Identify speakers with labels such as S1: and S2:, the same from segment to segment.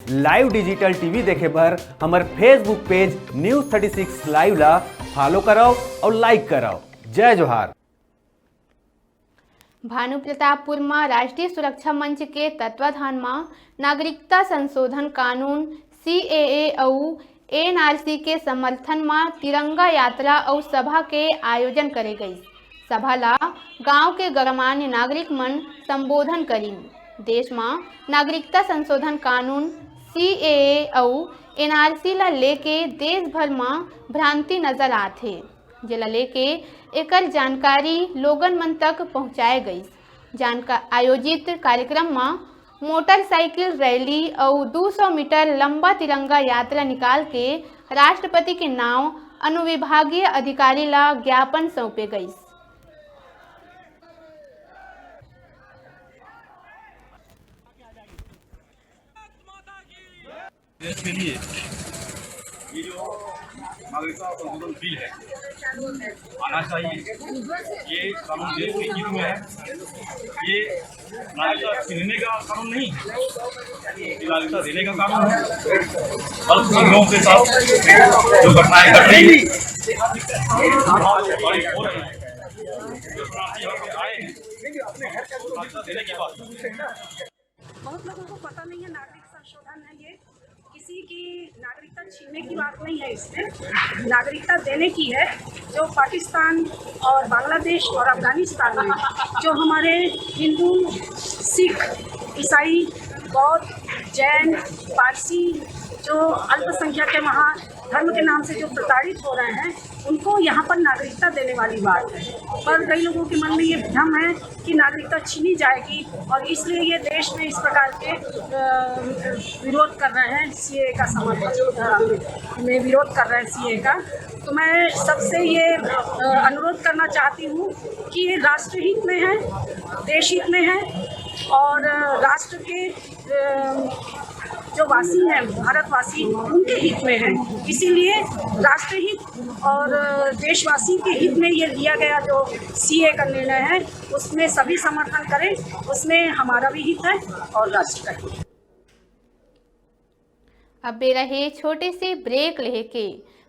S1: Live digital TV देखे बर हमार फेसबुक पेज न्यूज 36 लाइव ला फॉलो कराओ और लाइक कराओ। जय जोहार।
S2: भानुप्रतापपुर में राष्ट्रीय सुरक्षा मंच के तत्वाधान में नागरिकता संशोधन कानून CAA और NRC के समर्थन में तिरंगा यात्रा और सभा के आयोजन करे गई। सभा ला गांव के गणमान्य नागरिक मन संबोधन करी। देश में नागरिकता संशोधन कानून CAA और NRC ला लेके देश भर में भ्रांति नजर आथे, जिला लेके एकर जानकारी लोगन मन तक पहुँचाए गई। आयोजित कार्यक्रम में मोटरसाइकिल रैली और 200 मीटर लंबा तिरंगा यात्रा निकाल के राष्ट्रपति के नाम अनुविभागीय अधिकारी ला ज्ञापन सौंपे गई।
S3: देश के लिए ये जो नागरिकता संशोधन बिल है आना चाहिए। ये कानून देश के हित में है। ये नागरिकता छीनने का कानून नहीं है, ये नागरिकता देने का कानून है। अल्पसंख्यकों के साथ जो घटनाएं घट रही है हो रही है, जो शरणार्थी आए हैं नागरिकता देने की बात।
S4: बहुत लोगों को पता नहीं है नागरिक संशोधन है, ये किसी की नागरिकता छीनने की बात नहीं है, इसमें नागरिकता देने की है। जो पाकिस्तान और बांग्लादेश और अफगानिस्तान में जो हमारे हिंदू, सिख, ईसाई, बौद्ध, जैन, पारसी जो अल्पसंख्यक के वहाँ धर्म के नाम से जो प्रताड़ित हो रहे हैं, उनको यहाँ पर नागरिकता देने वाली बात है। पर कई लोगों के मन में ये भ्रम है कि नागरिकता छीनी जाएगी और इसलिए ये देश में इस प्रकार के विरोध कर रहे हैं। CAA का समर्थन में विरोध कर रहे हैं CAA का। तो मैं सबसे ये अनुरोध करना चाहती हूँ कि ये राष्ट्रहित में है, देश हित में है और राष्ट्र के जो वासी हैं, भारतवासी, उनके हित में है। इसीलिए राष्ट्रहित और देशवासी के हित में ये लिया गया जो CAA का निर्णय है, उसमें सभी समर्थन करें। उसमें हमारा भी हित है और राष्ट्र का हित।
S2: अब रहे छोटे से ब्रेक लेके,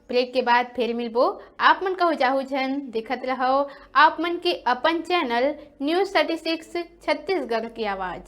S2: ब्रेक के बाद फिर मिलबो। आप मन कहू जाहू झन दिखत रहो आप मन के अपन चैनल न्यूज 36 छत्तीसगढ़ की आवाज।